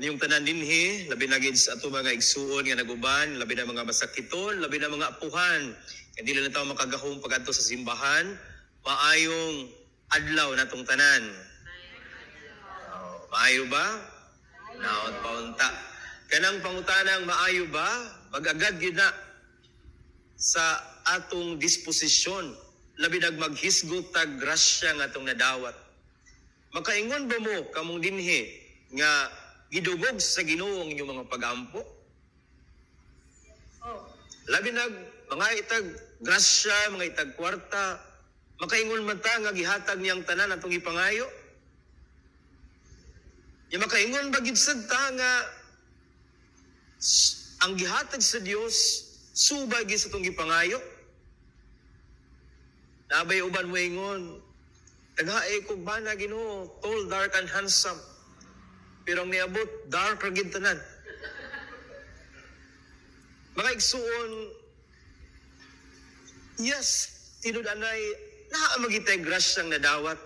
Yung tanan dinhi, labi na gid sa ato mga igsuon nga naguban, labi na mga masakiton, labi na mga apuhan. Hindi lang tayo makagahong pagadto sa simbahan, maayong adlaw natong tanan. Maayo ba? Naot paunta. Kanang pangutanang maayo ba? Mag-agad gyud na sa atong disposisyon. Labi nag maghisgot tag grasya nga atong nadawat. Makaingon ba mo kamong dinhi nga gidugog sa Ginoo ang inyong mga pag-ampo? Labi nag mga itag grasya, mga itag kwarta, makaingon man ta nga gihatag niyang tanan atong ipangayo? Yung makaingon ba gid sad ta nga ang gihatag sa Dios subay gid sa atong ipangayo? Nabay uban mo ingon, tagae kog bana Ginoo, tall, dark and handsome. Pero ang niabot, dark ragid tanan. Mga igsuon, yes, tinudanay, naamagitay grasyang nadawat.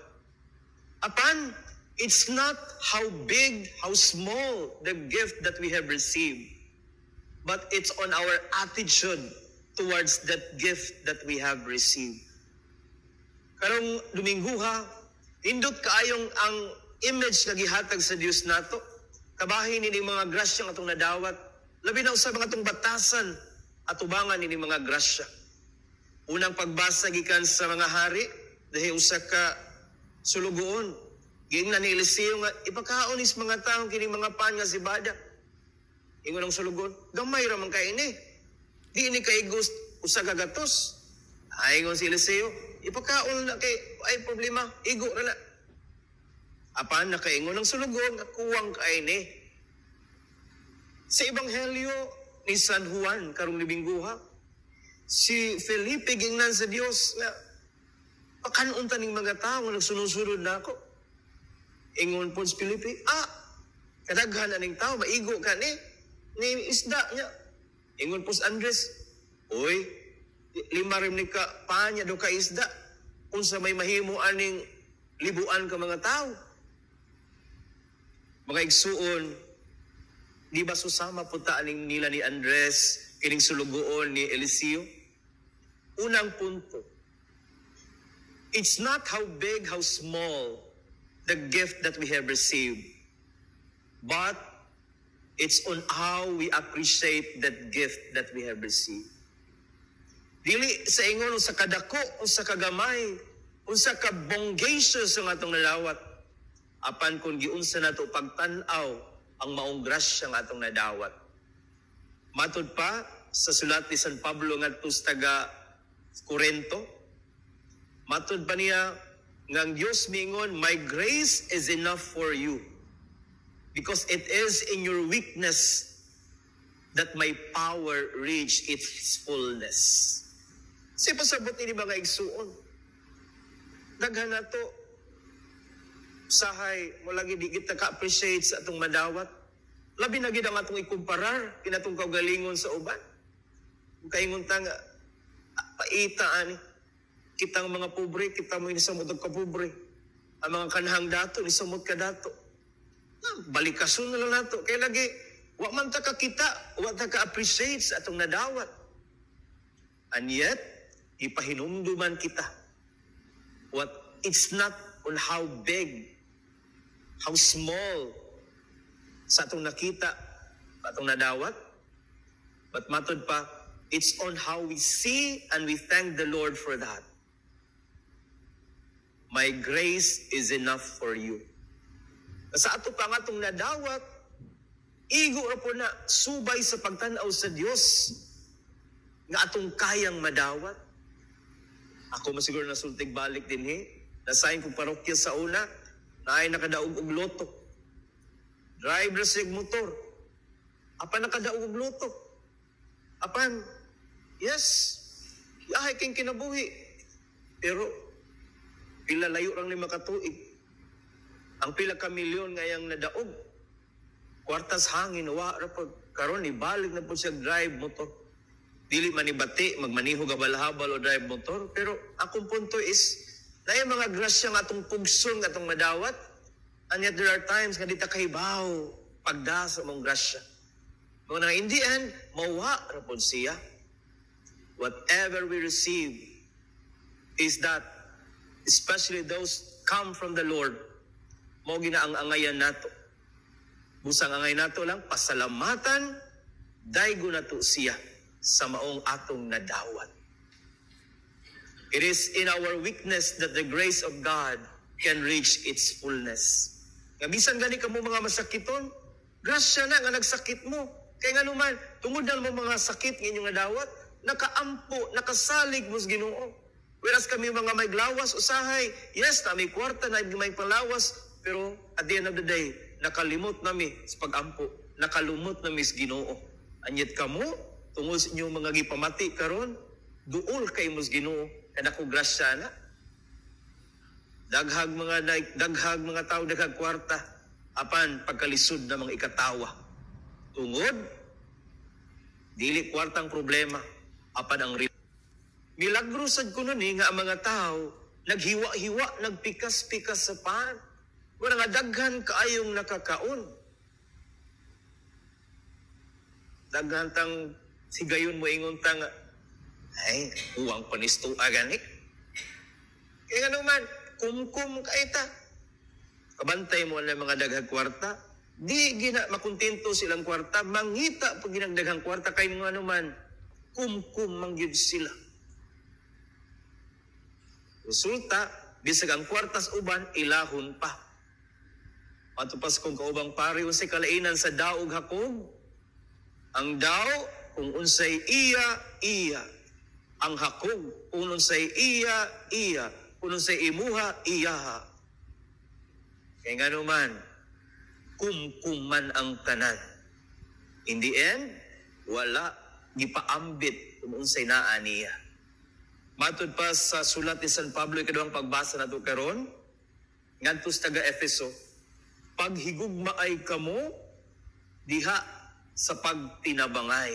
Apan, it's not how big, how small the gift that we have received, but it's on our attitude towards that gift that we have received. Karong Domingo ha, indot kaayong ang image nga gihatag sa Dios nato. Kabahin ini mga grasya nga atong nadawat. Labi na sa mga atong batasan at ubangan ini mga grasya. Unang pagbasa gikan sa mga hari, dahil usa ka sulugoon. Giingnan ni Eliseo nga ipakaon is mga taong kini mga pan nga sibada. Ingon ang sulugoon, gamay ra man kay ini. Di ini kay gust usa ka gatos. Ay ingon si Eliseo, ipakaon na kay ay problema, igo ra na. Apan nakaingon ng sulugon at kuwang kaini. Sa Ebanghelyo ni San Juan, karong Libingguha, si Felipe gingnan sa Dios nga pakanon ning mga tao nagsunod-sunod na ako. Ingon po si Felipe, kadaghan na ning tao, maigo ka ni isda niya. Ingon po si Andres, oy, 5 rin ni ka panya do ka isda. Kung sa may mahimo aning libuan ka mga tao. Mga igsuon, di ba susama punta aning nila ni Andres, kining sulugoon ni Eliseo? Unang punto, it's not how big, how small the gift that we have received, but it's on how we appreciate that gift that we have received. Dili sa ingon sa kadako o sa kagamay, o sa kabonggacious ang atong nalawat, apan kung giunsa nato pagtan-aw ang maong grasya nga atong nadawat. Matod pa sa sulat ni San Pablo ngadto sa taga Corinto, matod pa niya nga ang Dios mingon, my grace is enough for you because it is in your weakness that my power reach its fullness. Kasi pasabot ni mga igsuon, daghan nato sahay mo lagi di kita ka-appreciate sa atong madawat. Labi na gid ang atong ikumparar kinatong kaugalingon sa uban. Kaingon ta nga paita ani kitang mga pobre, kita mo ini samot ka pobre. Ang mga kanhang dato ni samot ka dato. Balikason na lang nato kay lagi wa man ta ka kita, wa ta ka-appreciate sa atong nadawat. And yet ipahinumduman kita. What it's not on how big, how small sa atong nakita, atong nadawat, but matod pa, it's on how we see and we thank the Lord for that. My grace is enough for you. Sa ato pa nga atong nadawat, igo ra po na subay sa pagtanaw sa Dios nga atong kayang madawat. Ako masiguro na sultig balik din nasayin kong parokya sa una, na ay nakadaog og loto. Drive na siya motor. Apan nakadaog og loto. Apan, yes, yahay king kinabuhi. Pero, pila layo lang ni makatuig. Ang pila ka milyon ngayang nadaog. Kwartas hangin, wa rapod. Karon ibalik na po siya drive motor. Dili man ibati, magmaniho gabal-habal o drive motor. Pero akong punto is, na yung mga grasya nga atong pugson, nga atong madawat, and yet there are times nga di ta kahibaw pagda sa mong grasya. Mga in the end, mawa ra pod siya. Whatever we receive is that, especially those come from the Lord, mao ginaang-angayan nato. Busang angay nato lang, pasalamatan, daygo nato siya sa maong atong nadawat. It is in our weakness that the grace of God can reach its fullness. Nga bisan gani ka mo mga masakiton, grasya na nga nagsakit mo. Kaya nga naman, tungod na mo mga sakit ng inyong nadawat, nakaampo, nakasalig mo sa Ginoo. Whereas kami mga may lawas, usahay, yes, na may kwarta, na may palawas, pero at the end of the day, nakalimot nami sa pag-ampo, nakalumot nami sa Ginoo. Anyat ka mo, tungod sa inyong mga gipamati karon, duol kay mo sa Ginoo, kaya naku grasya na. Daghag mga tao, daghag kwarta, apan pagkalisod na mga ikatawa. Tungod, dili kwartang problema, apan ang milagro sad ko nun nga ang mga tao, naghiwa-hiwa, nagpikas-pikas sa pan. Wala nga daghan kaayong nakakaon. Daghan tang sigayon mo ingon tang, ay, uwang panisto agani. Kaya nga naman, kumkum ka ita. Kabantay mo na mga daghang kwarta, di gina makontento silang kwarta, mangita pag ginagdaghang kwarta kay mga anuman, kumkum mangyud sila. Resulta, bisag ang kwartas uban, ilahon pa. Matupas kong kaubang pari, unsay kalainan sa daog hakog. Ang daw, kung unsay iya. Ang hakog, kung unsay iya. Kung unsay imuha, iyaha. Kaya nga naman, kumkuman ang tanan. In the end, wala gipaambit kung unsay naa niya. Matod pa sa sulat ni San Pablo, ikaduhang pagbasa na ito karon, ngadto sa taga-Efeso, paghigugma ay kamo, diha sa pagtinabangay.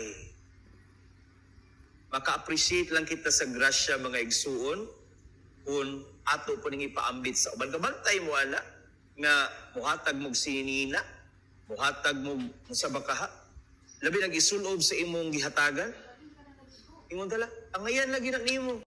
Maka-appreciate lang kita sa grasya mga igsuon, kung ato po ning ipaambit sa uban. Kabantay mo ana, nga muhatag mong sinina, muhatag mong sa bakaha, labi nag-isulob sa imong gihatagan, ingon tala, ang ngayon lagi na nimo.